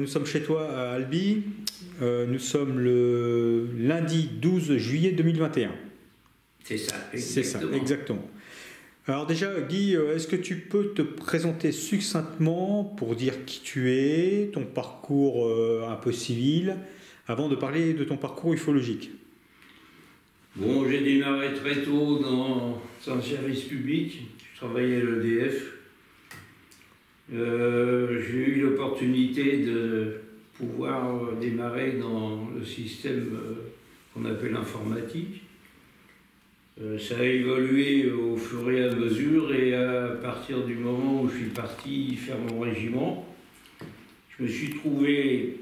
sommes chez toi à Albi. Nous sommes le lundi 12 juillet 2021. C'est ça, exactement. C'est ça, exactement. Alors déjà, Guy, est-ce que tu peux te présenter succinctement pour dire qui tu es, ton parcours un peu civil, avant de parler de ton parcours ufologique? Bon, j'ai démarré très tôt dans un service public. Je travaillais à l'EDF. J'ai eu l'opportunité de pouvoir démarrer dans le système qu'on appelle informatique. Ça a évolué au fur et à mesure, et à partir du moment où je suis parti faire mon régiment, je me suis trouvé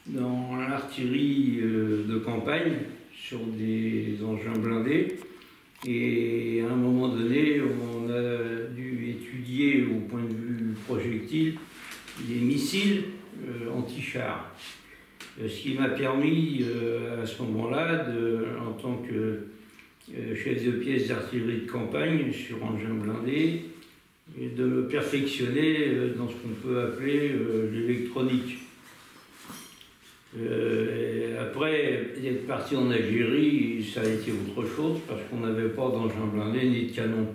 dans l'artillerie de campagne sur des engins blindés, et à un moment donné on a dû étudier au point de vue projectile des missiles anti-chars. Ce qui m'a permis à ce moment-là, en tant que chef de pièce d'artillerie de campagne sur engin blindé, et de me perfectionner dans ce qu'on peut appeler l'électronique. Après être parti en Algérie, ça a été autre chose, parce qu'on n'avait pas d'engin blindé ni de canon.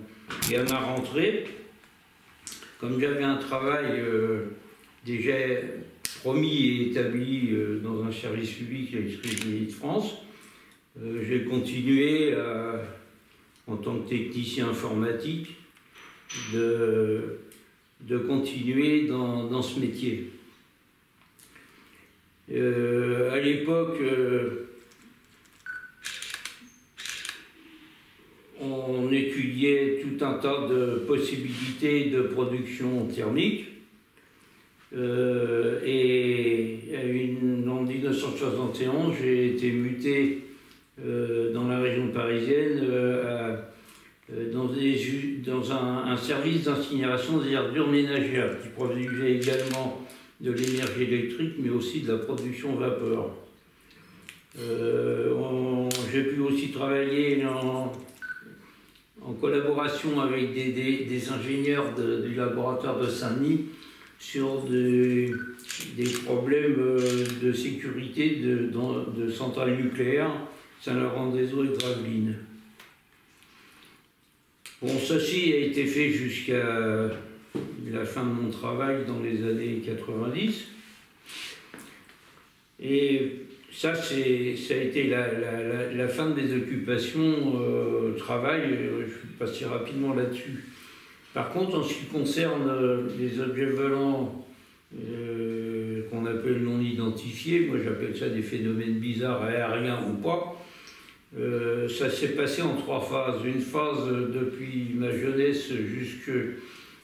Et à ma rentrée, comme j'avais un travail déjà promis et établi dans un service public à l'Électricité de France, j'ai continué en tant que technicien informatique de continuer dans ce métier. À l'époque, on étudiait tout un tas de possibilités de production thermique, et en 1971, j'ai été muté dans la région parisienne dans un service d'incinération des ordures ménagères qui produisait également de l'énergie électrique, mais aussi de la production vapeur. J'ai pu aussi travailler en collaboration avec des ingénieurs du laboratoire de Saint-Denis sur des problèmes de sécurité de centrales nucléaires, Saint-Laurent-des-Eaux et Gravelines. Bon, ceci a été fait jusqu'à la fin de mon travail dans les années 90. Et ça a été la fin de mes occupations travail. Je suis passé rapidement là-dessus. Par contre, en ce qui concerne les objets volants qu'on appelle non identifiés, moi j'appelle ça des phénomènes bizarres aériens ou pas, ça s'est passé en 3 phases. Une phase depuis ma jeunesse jusqu'à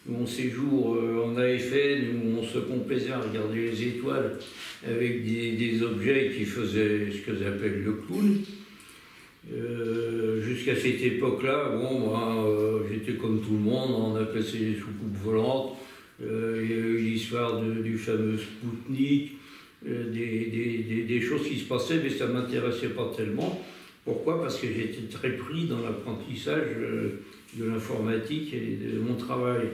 mon séjour en AFN, où on se complaisait à regarder les étoiles avec des objets qui faisaient ce que j'appelle le clown. Jusqu'à cette époque-là, bon, j'étais comme tout le monde, on appelait ça les soucoupes volantes. Il y a eu l'histoire du fameux Spoutnik, des choses qui se passaient, mais ça ne m'intéressait pas tellement. Pourquoi? Parce que j'étais très pris dans l'apprentissage de l'informatique et de mon travail.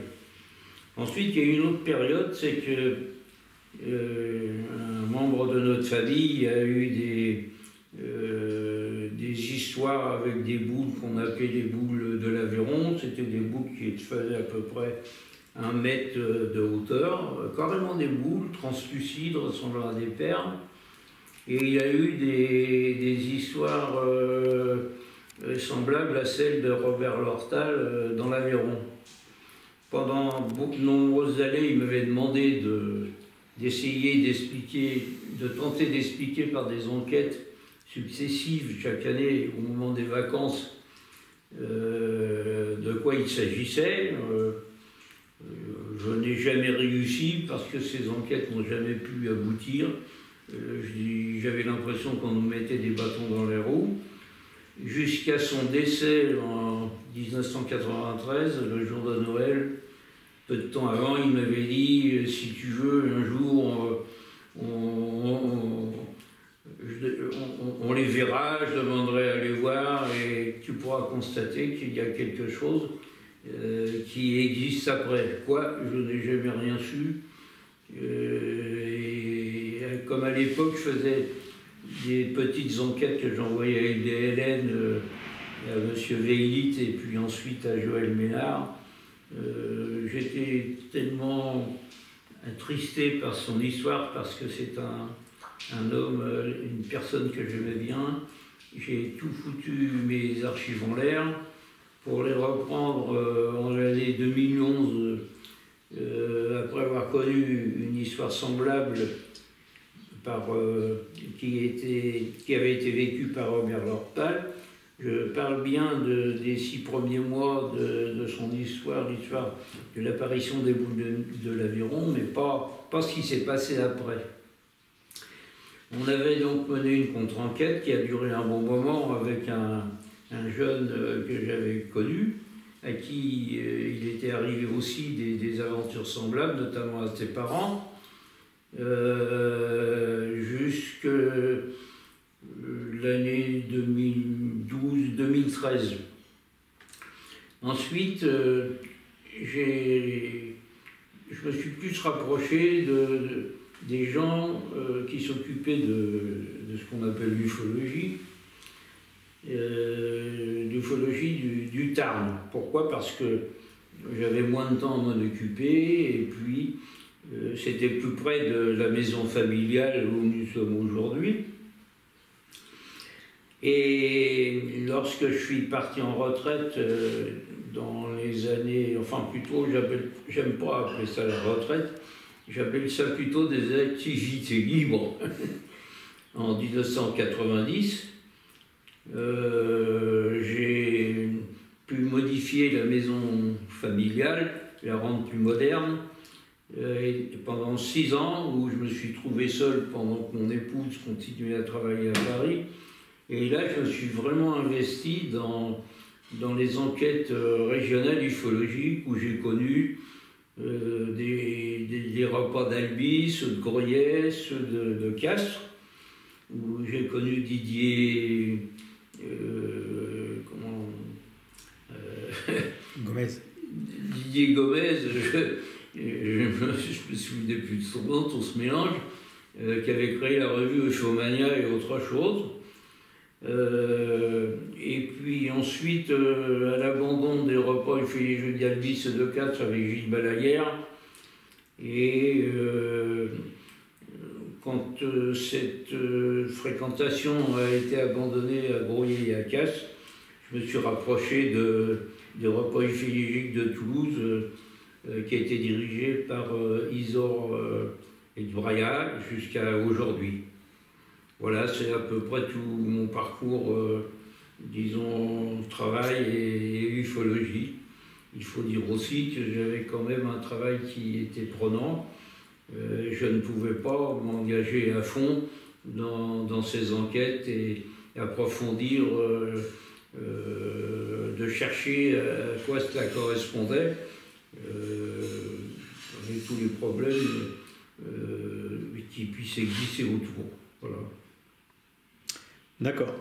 Ensuite, il y a eu une autre période, c'est que un membre de notre famille a eu des histoires avec des boules qu'on appelait des boules de l'Aveyron. C'était des boules qui faisaient à peu près 1 mètre de hauteur, carrément des boules translucides ressemblant à des perles. Et il y a eu des histoires semblables à celles de Robert Lortal dans l'Aveyron. Pendant de nombreuses années, il m'avait demandé d'essayer d'expliquer, de tenter d'expliquer par des enquêtes successives chaque année au moment des vacances de quoi il s'agissait. Je n'ai jamais réussi parce que ces enquêtes n'ont jamais pu aboutir. J'avais l'impression qu'on nous mettait des bâtons dans les roues. Jusqu'à son décès en 1993, le jour de Noël, peu de temps avant, il m'avait dit « Si tu veux, un jour, on les verra, je demanderai à les voir et tu pourras constater qu'il y a quelque chose qui existe après. » Quoi? Je n'ai jamais rien su. Et comme à l'époque, je faisais des petites enquêtes que j'envoyais à LDLN, à M. Veilit et puis ensuite à Joël Ménard. J'étais tellement attristé par son histoire parce que c'est un homme, une personne que j'aimais bien. J'ai tout foutu mes archives en l'air pour les reprendre en l'année 2011, après avoir connu une histoire semblable qui avait été vécue par Omer Lortal. Je parle bien des 6 premiers mois de son histoire, l'histoire de l'apparition des boules de l'Aveyron, mais pas ce qui s'est passé après. On avait donc mené une contre-enquête qui a duré un bon moment avec un jeune que j'avais connu, à qui il était arrivé aussi des aventures semblables, notamment à ses parents, jusque l'année 2012-2013. Ensuite, je me suis plus rapproché des gens qui s'occupaient de ce qu'on appelle l'ufologie, du Tarn. Pourquoi? Parce que j'avais moins de temps à m'en occuper, et puis c'était plus près de la maison familiale où nous sommes aujourd'hui. Et lorsque je suis parti en retraite dans les années, enfin plutôt, j'aime pas appeler ça la retraite, j'appelle ça plutôt des activités libres. En 1990, j'ai pu modifier la maison familiale, la rendre plus moderne, et pendant 6 ans où je me suis trouvé seul pendant que mon épouse continuait à travailler à Paris. Et là, je me suis vraiment investi dans les enquêtes régionales ufologiques où j'ai connu des repas d'Albi, ceux de Groyet, ceux de Castres, où j'ai connu Didier Gomez. Didier Gomez, je me souviens plus de son nom, on se mélange, qui avait créé la revue Euphonomania et autre chose. Et puis ensuite, à l'abandon des repas, il fait les jeux d'Albis de 4 avec Gilles Balaguerre. Et quand cette fréquentation a été abandonnée à Groyet et à Castres, je me suis rapproché des repas ufologiques de Toulouse, qui a été dirigé par Isor et Braya jusqu'à aujourd'hui. Voilà, c'est à peu près tout mon parcours, disons, travail et ufologie. Il faut dire aussi que j'avais quand même un travail qui était prenant. Je ne pouvais pas m'engager à fond dans ces enquêtes et approfondir, de chercher à quoi cela correspondait, avec tous les problèmes qui puissent exister autour. Voilà. D'accord.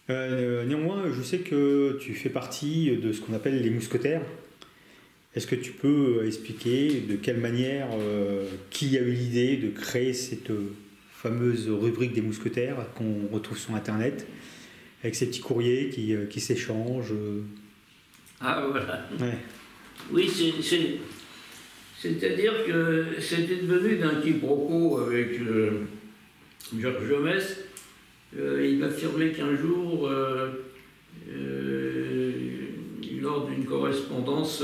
Néanmoins, je sais que tu fais partie de ce qu'on appelle les mousquetaires. Est-ce que tu peux expliquer de quelle manière, qui a eu l'idée de créer cette fameuse rubrique des mousquetaires qu'on retrouve sur Internet, avec ces petits courriers qui s'échangent? Ah voilà. Ouais. Oui, c'est-à-dire que c'était devenu d'un quiproquo avec Georges Jomès. Il m'affirmait qu'un jour, lors d'une correspondance,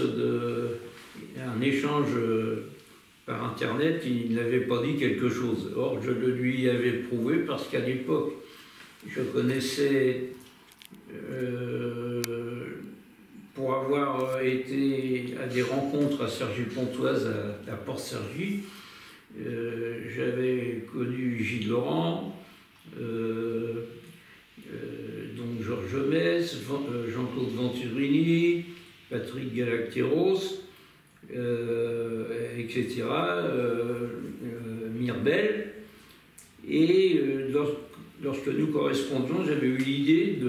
un échange par Internet, il n'avait pas dit quelque chose. Or, je le lui avais prouvé parce qu'à l'époque, je connaissais, pour avoir été à des rencontres à Cergy-Pontoise, à Port-Cergy, j'avais connu Gilles Laurent, donc Georges Jomès, Jean-Claude Venturini, Patrick Galacteros, etc., Mirbel. Et lorsque nous correspondions, j'avais eu l'idée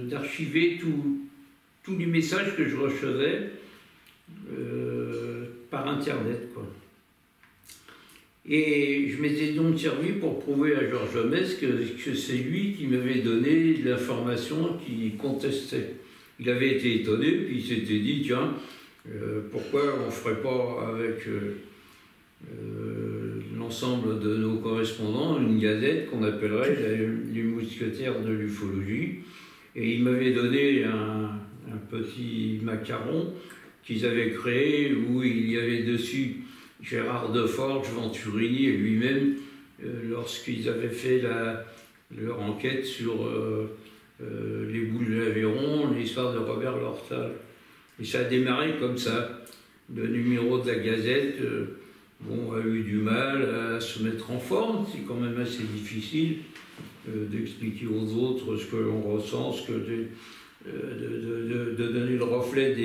d'archiver tous les messages que je recevais par Internet, quoi. Et je m'étais donc servi pour prouver à Georges Mess que c'est lui qui m'avait donné l'information qu'il contestait. Il avait été étonné, puis il s'était dit, tiens, pourquoi on ne ferait pas avec l'ensemble de nos correspondants une gazette qu'on appellerait les mousquetaires de l'ufologie. Et il m'avait donné un petit macaron qu'ils avaient créé où il y avait dessus Gérard Deforge, Venturini et lui-même lorsqu'ils avaient fait leur enquête sur les boules de l'Aveyron, l'histoire de Robert Lortal. Et ça a démarré comme ça. Le numéro de la Gazette a eu du mal à se mettre en forme. C'est quand même assez difficile d'expliquer aux autres ce que l'on ressent, de donner le reflet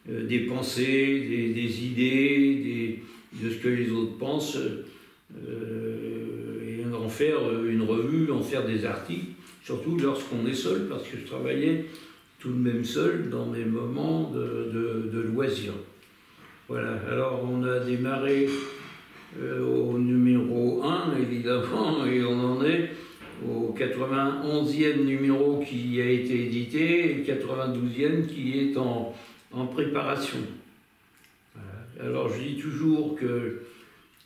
des pensées, des idées, de ce que les autres pensent, et d'en faire une revue, en faire des articles, surtout lorsqu'on est seul, parce que je travaillais tout de même seul dans mes moments de loisirs. Voilà, alors on a démarré au numéro 1, évidemment, et on en est au 91e numéro qui a été édité et le 92e qui est en préparation. Voilà. Alors je dis toujours que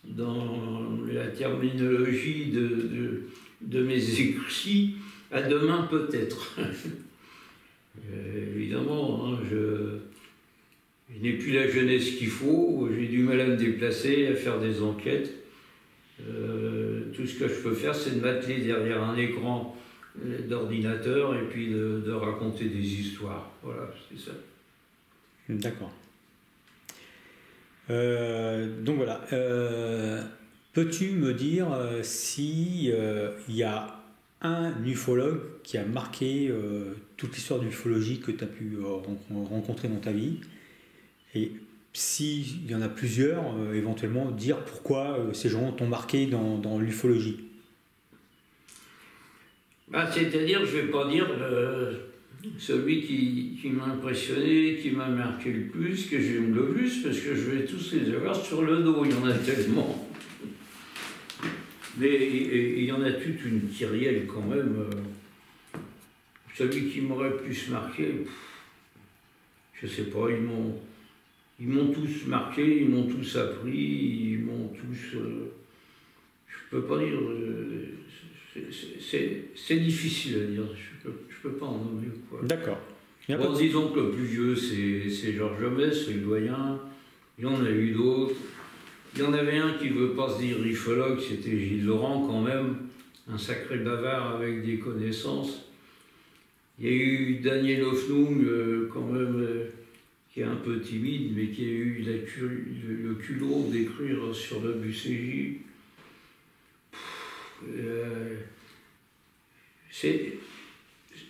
dans la terminologie de mes écrits, à demain peut-être. Évidemment, hein, je n'ai plus la jeunesse qu'il faut, j'ai du mal à me déplacer, à faire des enquêtes. Tout ce que je peux faire, c'est de m'atteler derrière un écran d'ordinateur et puis de raconter des histoires. Voilà, c'est ça. D'accord. Donc voilà. Peux-tu me dire si il y a un ufologue qui a marqué toute l'histoire de l'ufologie que tu as pu rencontrer dans ta vie, et s'il y en a plusieurs, éventuellement dire pourquoi ces gens t'ont marqué dans l'ufologie. C'est-à-dire, je ne vais pas dire celui qui m'a impressionné, qui m'a marqué le plus, que j'aime le plus, parce que je vais tous les avoir sur le dos, il y en a tellement. Mais il y en a toute une kyrielle quand même. Celui qui m'aurait plus marqué, je ne sais pas, ils m'ont tous marqué, ils m'ont tous appris, ils m'ont tous... je ne peux pas dire... c'est difficile à dire, je peux pas en nommer quoi. D'accord. Bon, disons que le plus vieux, c'est Georges Mess, c'est le doyen. Il y en a eu d'autres. Il y en avait un qui ne veut pas se dire ufologue, c'était Gilles Laurent quand même, un sacré bavard avec des connaissances. Il y a eu Daniel Hoffnung, quand même, qui est un peu timide, mais qui a eu le culot d'écrire sur le BCJ.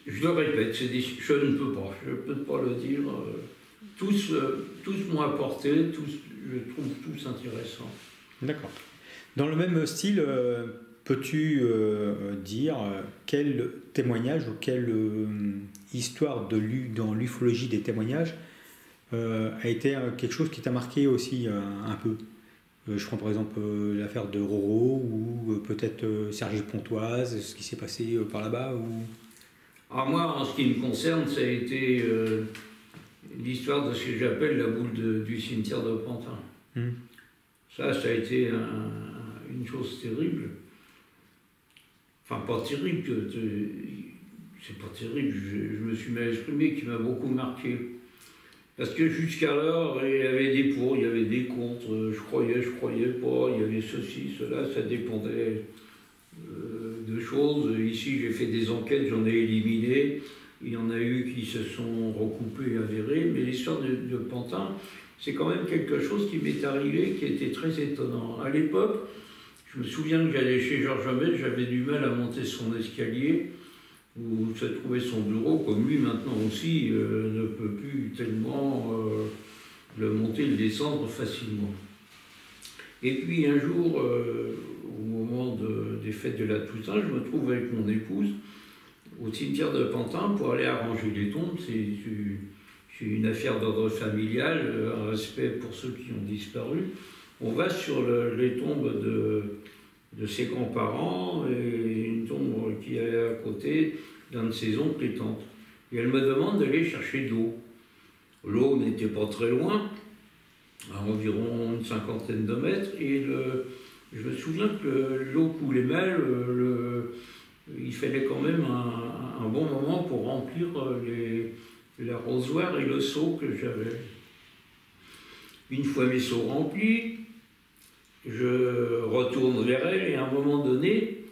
Je le répète, je ne peux pas le dire. Tous m'ont apporté, je trouve tous intéressants. D'accord. Dans le même style, peux-tu dire quel témoignage ou quelle histoire dans l'ufologie des témoignages a été quelque chose qui t'a marqué aussi un peu? Je prends par exemple l'affaire de Roro ou peut-être Sergi Pontoise, ce qui s'est passé par là-bas ou... Alors moi, en ce qui me concerne, ça a été l'histoire de ce que j'appelle la boule du cimetière de Pantin. Ça a été une chose terrible. Enfin, pas terrible, c'est pas terrible, je me suis mal exprimé, qui m'a beaucoup marqué. Parce que jusqu'alors, il y avait des pour, il y avait des contre, je croyais pas, il y avait ceci, cela, ça dépendait de choses. Ici, j'ai fait des enquêtes, j'en ai éliminé. Il y en a eu qui se sont recoupés et avérés, mais l'histoire de Pantin, c'est quand même quelque chose qui m'est arrivé, qui était très étonnant. À l'époque, je me souviens que j'allais chez Georges Hamel, j'avais du mal à monter son escalier, où se trouvait son bureau, comme lui maintenant aussi ne peut plus tellement le monter et le descendre facilement. Et puis un jour, au moment des fêtes de la Toussaint, je me trouve avec mon épouse au cimetière de Pantin pour aller arranger les tombes. C'est une affaire d'ordre familial, un respect pour ceux qui ont disparu. on va sur les tombes de ses grands-parents et une tombe qui est à côté d'un de ses oncles et tantes. Et elle me demande d'aller chercher de l'eau. L'eau n'était pas très loin, à environ une cinquantaine de mètres, et je me souviens que l'eau coulait mal, il fallait quand même un bon moment pour remplir l'arrosoir et le seau que j'avais. Une fois mes seaux remplis, je retourne vers elle et à un moment donné,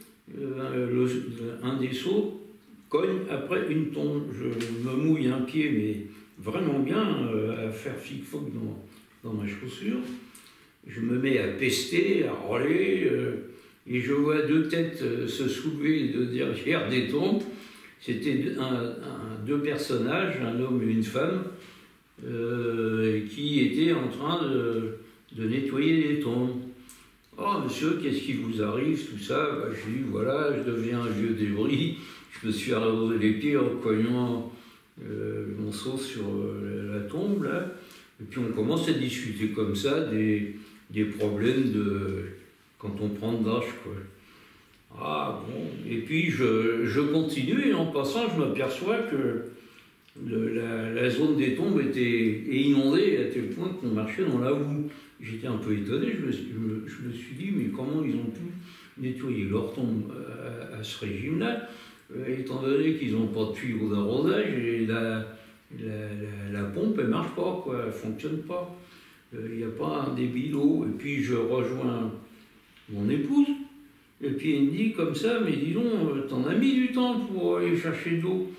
un des seaux cogne après une tombe. Je me mouille un pied, mais vraiment bien, à faire fic-foc dans ma chaussure. Je me mets à pester, à râler, et je vois deux têtes se soulever de derrière des tombes. C'était deux personnages, un homme et une femme, qui étaient en train de nettoyer les tombes. « Oh monsieur, qu'est-ce qui vous arrive, tout ça ?» Je dis « Voilà, je deviens un vieux débris, je me suis arrosé les pieds en cognant mon seau sur la tombe, là. » Et puis on commence à discuter comme ça des problèmes quand on prend de l'âge, quoi. Ah bon, et puis je continue et en passant je m'aperçois que la zone des tombes est inondée à tel point qu'on marchait dans la boue. J'étais un peu étonné, je me suis dit mais comment ils ont pu nettoyer leur tombe à ce régime-là, étant donné qu'ils n'ont pas de tuyau d'arrosage et la pompe elle marche pas, quoi, elle fonctionne pas. Il n'y a pas un débit d'eau. Et puis je rejoins mon épouse. Et puis elle me dit comme ça, mais dis donc, t'en as mis du temps pour aller chercher de l'eau.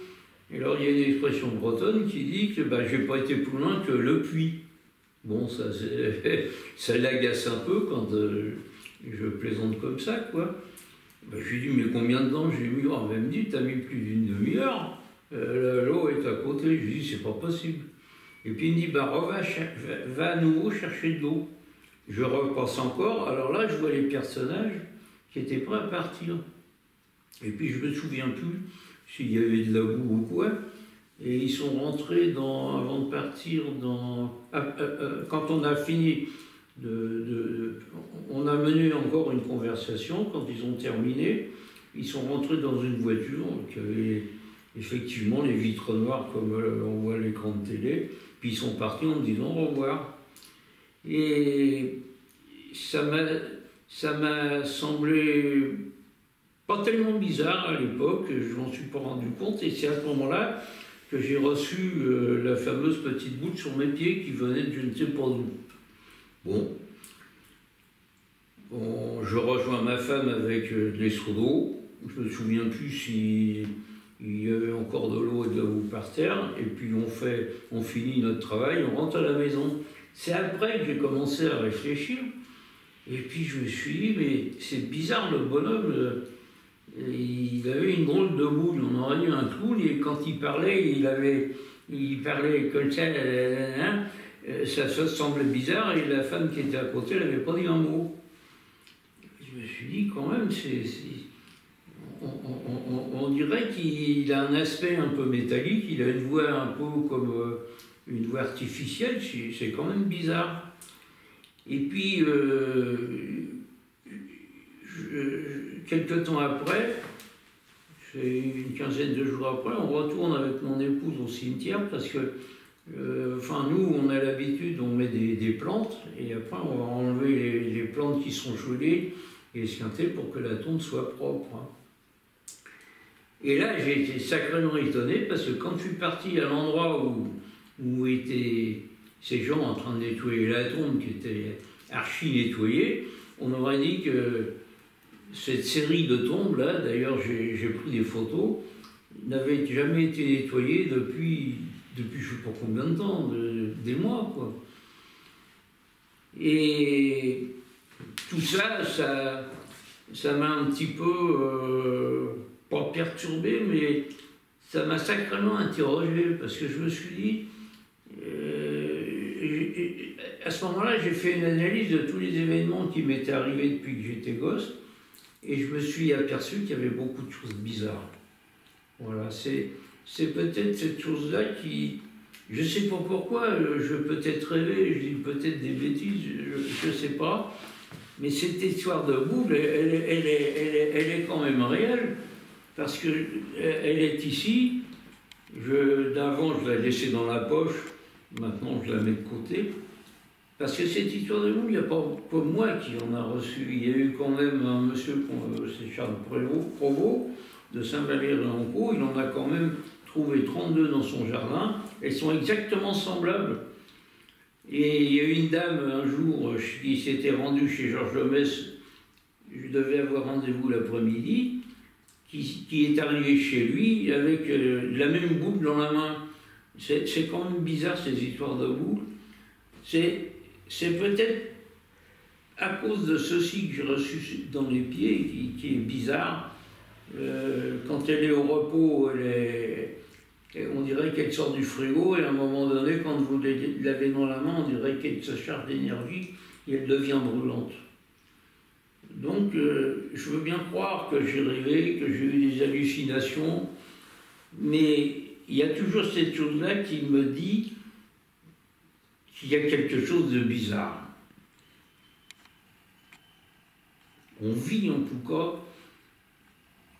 Et alors il y a une expression bretonne qui dit que j'ai pas été plus loin que le puits. Bon, ça l'agace un peu quand je plaisante comme ça, quoi. Je lui dis, mais combien de temps j'ai mis? Elle me dit, t'as mis plus d'une demi-heure, l'eau est à côté. Je lui dis, c'est pas possible. Et puis il me dit, va à nouveau chercher de l'eau. Je repasse encore, alors là je vois les personnages qui étaient prêts à partir. Et puis je me souviens plus s'il y avait de la boue ou quoi. Et ils sont rentrés avant de partir quand on a fini on a mené encore une conversation, quand ils ont terminé, ils sont rentrés dans une voiture qui avait effectivement les vitres noires comme on voit à l'écran de télé, puis ils sont partis en me disant au revoir. Et ça m'a semblé pas tellement bizarre à l'époque, je m'en suis pas rendu compte, et c'est à ce moment-là que j'ai reçu la fameuse petite goutte sur mes pieds qui venait de je ne sais pas d'où. Bon, je rejoins ma femme avec des seaux d'eau, je me souviens plus s'il y avait encore de l'eau et de la boue par terre, et puis on finit notre travail, on rentre à la maison. C'est après que j'ai commencé à réfléchir, et puis je me suis dit, mais c'est bizarre, le bonhomme, il avait une drôle de boule, on aurait eu un clown, et quand il parlait, il parlait comme ça, ça semblait bizarre, et la femme qui était à côté, elle n'avait pas dit un mot. Je me suis dit, quand même, on dirait qu'il a un aspect un peu métallique, il a une voix un peu comme une voix artificielle, c'est quand même bizarre. Et puis, quelques temps après, c'est une quinzaine de jours après, on retourne avec mon épouse au cimetière parce que, nous, on a l'habitude, on met des plantes et après on va enlever les plantes qui sont gelées et esquintées pour que la tombe soit propre. Hein. Et là, j'ai été sacrément étonné parce que quand je suis parti à l'endroit où étaient ces gens en train de nettoyer la tombe qui était archi nettoyée, on aurait dit que cette série de tombes là, d'ailleurs j'ai pris des photos, n'avait jamais été nettoyée depuis je ne sais pas combien de temps, des mois, quoi. Et tout ça m'a un petit peu, pas perturbé, mais ça m'a sacrément interrogé, parce que je me suis dit, à ce moment-là, j'ai fait une analyse de tous les événements qui m'étaient arrivés depuis que j'étais gosse, et je me suis aperçu qu'il y avait beaucoup de choses bizarres. Voilà, c'est peut-être cette chose-là qui Je ne sais pas pourquoi, je peux peut-être rêver, je dis peut-être des bêtises, je ne sais pas. Mais cette histoire de boule, elle est quand même réelle, parce qu'elle est ici. D'avant, je la laissais dans la poche, maintenant je la mets de côté. Parce que cette histoire de boule, il n'y a pas que moi qui en a reçu. Il y a eu quand même un monsieur, c'est Charles Provost, de Saint-Valère-en-Caux, il en a quand même trouvé 32 dans son jardin. Elles sont exactement semblables. Et il y a eu une dame un jour qui s'était rendue chez Georges Lemesse, je devais avoir rendez-vous l'après-midi, qui est arrivée chez lui avec la même boule dans la main. C'est quand même bizarre ces histoires de boules. C'est peut-être à cause de ceci que j'ai reçu dans les pieds, qui est bizarre. Quand elle est au repos, on dirait qu'elle sort du frigo, et à un moment donné, quand vous l'avez dans la main, on dirait qu'elle se charge d'énergie et elle devient brûlante. Donc, je veux bien croire que j'ai rêvé, que j'ai eu des hallucinations, mais il y a toujours cette chose-là qui me dit qu'il y a quelque chose de bizarre. On vit en tout cas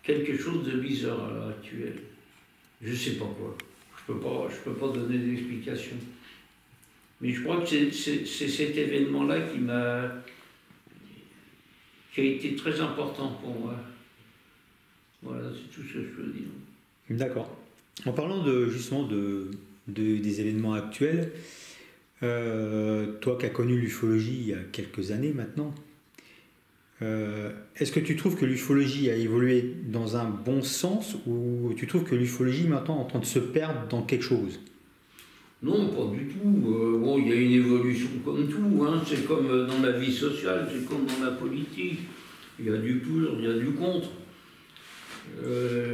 quelque chose de bizarre à l'heure actuelle. Je ne sais pas quoi. Je peux pas donner d'explication. Mais je crois que c'est cet événement-là qui a été très important pour moi. Voilà, c'est tout ce que je peux dire. D'accord. En parlant justement des événements actuels, toi qui as connu l'ufologie il y a quelques années maintenant, est-ce que tu trouves que l'ufologie a évolué dans un bon sens, ou tu trouves que l'ufologie maintenant est en train de se perdre dans quelque chose? Non, pas du tout. Bon, il y a une évolution comme tout, hein. C'est comme dans la vie sociale, c'est comme dans la politique. Il y a du pour, il y a du contre.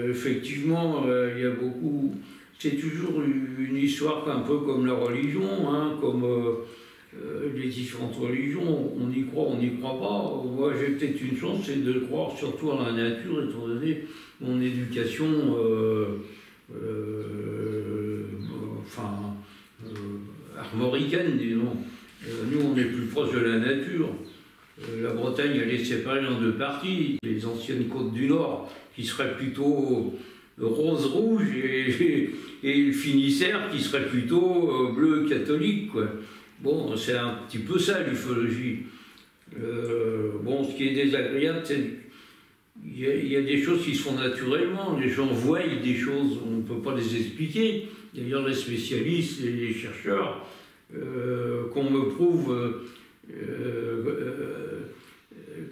Effectivement, il y a beaucoup... C'est toujours une histoire un peu comme la religion, hein, comme les différentes religions. On y croit, on n'y croit pas. Moi, j'ai peut-être une chance, c'est de croire surtout à la nature, étant donné mon éducation... armoricaine, disons. Nous, on est plus proche de la nature. La Bretagne, elle est séparée en deux parties. Les anciennes côtes du Nord, qui seraient plutôt rose-rouge, et le Finistère, qui serait plutôt bleu catholique, quoi. Bon, c'est un petit peu ça, l'ufologie. Bon, ce qui est désagréable, c'est qu'il y a des choses qui se font naturellement. Les gens voient des choses, on ne peut pas les expliquer. D'ailleurs, les spécialistes et les chercheurs, qu'on me prouve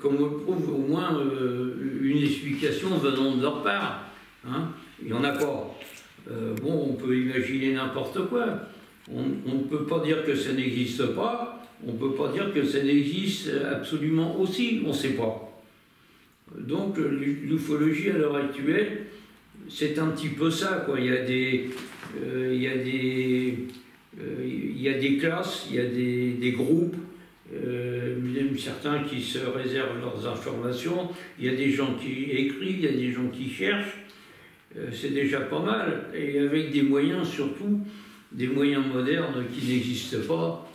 au moins une explication venant de leur part. Hein, il n'y en a pas. Bon, on peut imaginer n'importe quoi. On ne peut pas dire que ça n'existe pas. On ne peut pas dire que ça n'existe absolument aussi. On ne sait pas. Donc, l'ufologie à l'heure actuelle, c'est un petit peu ça, quoi. Il y a des classes, il y a des groupes, même certains qui se réservent leurs informations. Il y a des gens qui écrivent, il y a des gens qui cherchent. C'est déjà pas mal. Et avec des moyens, surtout, des moyens modernes qui n'existent pas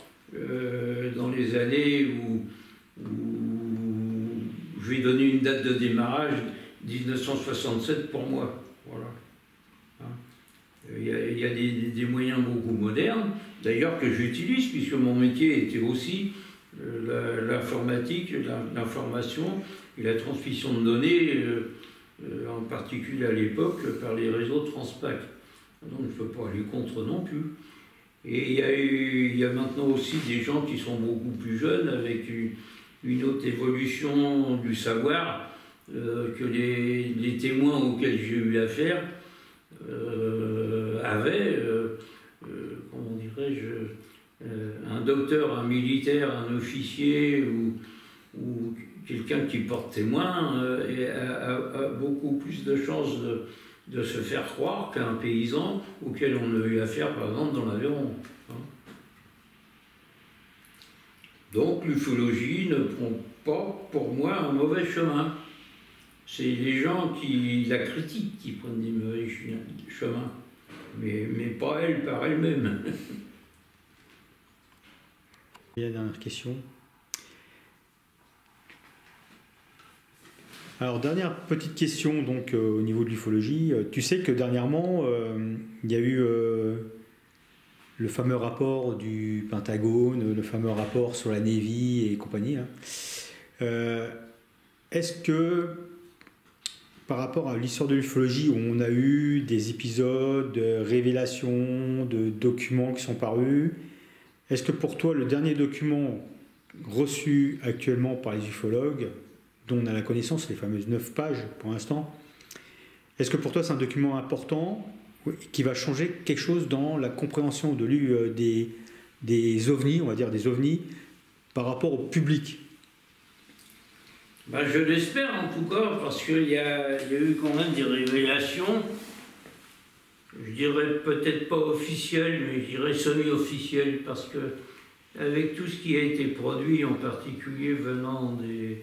dans les années où je vais donner une date de démarrage, 1967 pour moi. Voilà. Il y a des moyens beaucoup modernes, d'ailleurs que j'utilise, puisque mon métier était aussi l'informatique, l'information et la transmission de données, en particulier à l'époque par les réseaux Transpac. Donc je ne peux pas aller contre non plus. Et il y a maintenant aussi des gens qui sont beaucoup plus jeunes, avec une autre évolution du savoir que les témoins auxquels j'ai eu affaire avaient, comment dirais-je, un docteur, un militaire, un officier ou quelqu'un qui porte témoin a beaucoup plus de chances de se faire croire qu'un paysan auquel on a eu affaire, par exemple, dans l'Aveyron. Donc l'ufologie ne prend pas, pour moi, un mauvais chemin. C'est les gens qui la critiquent qui prennent des mauvais chemins. mais pas elle par elle-même. Et la dernière question. Alors, dernière petite question donc, au niveau de l'ufologie. Tu sais que dernièrement, il y a eu le fameux rapport du Pentagone, le fameux rapport sur la Navy et compagnie. Hein. Est-ce que, par rapport à l'histoire de l'ufologie, où on a eu des épisodes de révélations, de documents qui sont parus, est-ce que pour toi, le dernier document reçu actuellement par les ufologues, dont on a la connaissance, les fameuses 9 pages pour l'instant, est-ce que pour toi c'est un document important qui va changer quelque chose dans la compréhension des ovnis, on va dire des ovnis, par rapport au public? Ben, je l'espère en tout cas, parce qu'il y a eu quand même des révélations, je dirais peut-être pas officielles, mais je dirais semi-officielles, parce que avec tout ce qui a été produit, en particulier venant des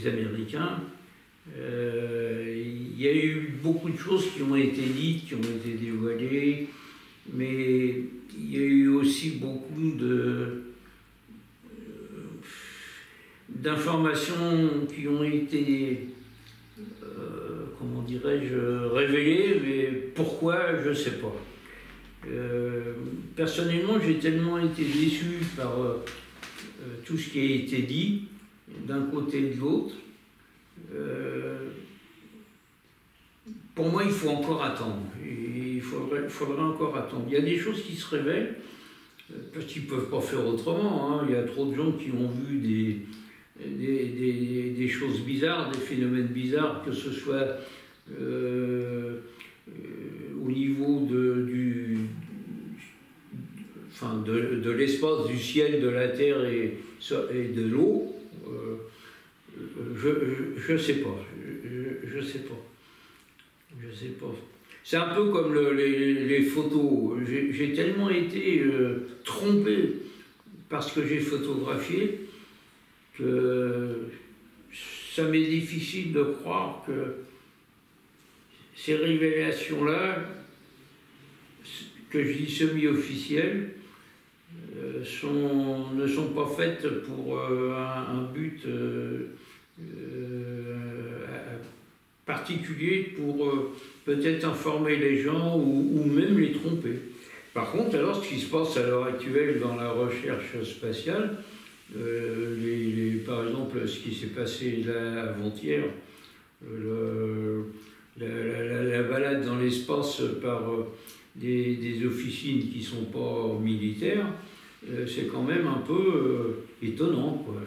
Américains, il y a eu beaucoup de choses qui ont été dites, qui ont été dévoilées, mais il y a eu aussi beaucoup d'informations qui ont été, comment dirais-je, révélées, mais pourquoi, je ne sais pas. Personnellement, j'ai tellement été déçu par tout ce qui a été dit, d'un côté et de l'autre. Pour moi, il faut encore attendre. Il faudrait encore attendre. Il y a des choses qui se révèlent, parce qu'ils ne peuvent pas faire autrement. Hein. Il y a trop de gens qui ont vu des choses bizarres, des phénomènes bizarres, que ce soit au niveau de l'espace, du ciel, de la terre et de l'eau. Je ne sais pas. Je sais pas. Je sais pas. C'est un peu comme les photos. J'ai tellement été trompé par ce que j'ai photographié que ça m'est difficile de croire que ces révélations-là, que je dis semi-officielles, ne sont pas faites pour un but particulier, pour peut-être informer les gens ou même les tromper. Par contre, alors, ce qui se passe à l'heure actuelle dans la recherche spatiale, par exemple, ce qui s'est passé là avant-hier, la balade dans l'espace par des officines qui ne sont pas militaires, c'est quand même un peu étonnant, quoi.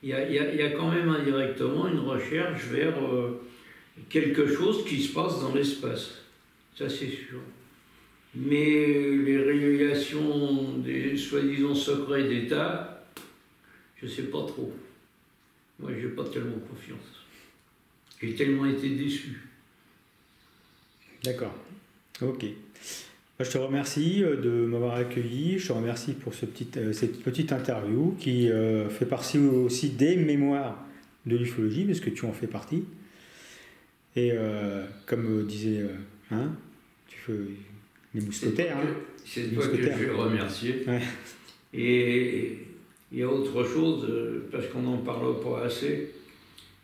Il y a quand même indirectement une recherche vers quelque chose qui se passe dans l'espace, ça c'est sûr. Mais les révélations des soi-disant secrets d'État, je ne sais pas trop. Moi, je n'ai pas tellement confiance. J'ai tellement été déçu. D'accord. Ok. Je te remercie de m'avoir accueilli. Je te remercie pour cette petite interview qui fait partie aussi des mémoires de l'ufologie, parce que tu en fais partie. Et comme disait, tu fais les mousquetaires. C'est toi que je vais remercier. Ouais. Et il y a autre chose, parce qu'on n'en parle pas assez,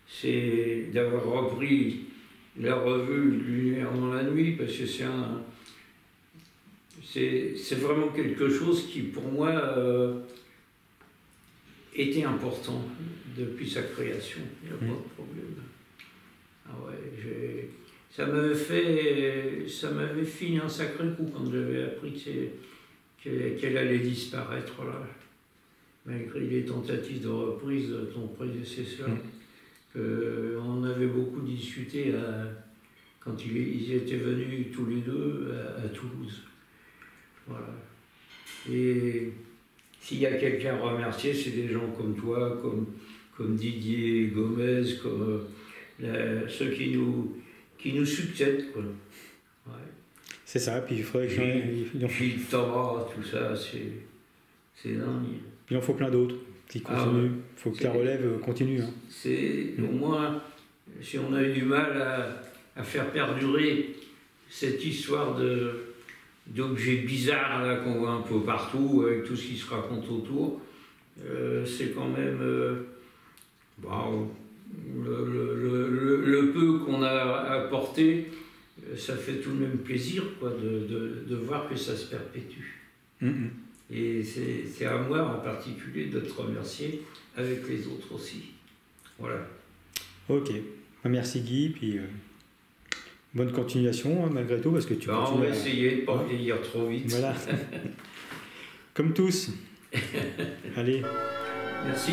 c'est d'avoir repris la revue Lumière dans la nuit, parce que c'est vraiment quelque chose qui, pour moi, était important depuis sa création. Il n'y a pas de problème. Ah ouais, ça m'avait fait un sacré coup quand j'avais appris qu'elle allait disparaître, là, malgré les tentatives de reprise de ton prédécesseur. On avait beaucoup discuté quand ils étaient venus tous les deux à Toulouse. Voilà. Et s'il y a quelqu'un à remercier, c'est des gens comme toi, comme Didier Gomez, comme ceux qui nous succèdent, quoi. Ouais. C'est ça, puis il faudrait Gilles Thomas, tout ça, c'est dingue. Il en faut plein d'autres qui continuent. Il faut que la relève continue. Hein. Au moins, si on a eu du mal à faire perdurer cette histoire d'objets bizarres là, qu'on voit un peu partout, avec tout ce qui se raconte autour, c'est quand même bon, le peu qu'on a apporté, ça fait tout de même plaisir quoi, de voir que ça se perpétue. Mmh. Et c'est à moi en particulier de te remercier, avec les autres aussi. Voilà. Ok, merci Guy, puis bonne continuation hein, malgré tout, parce que tu continues. On va essayer de ne pas vieillir trop vite. Voilà. Comme tous. Allez. Merci.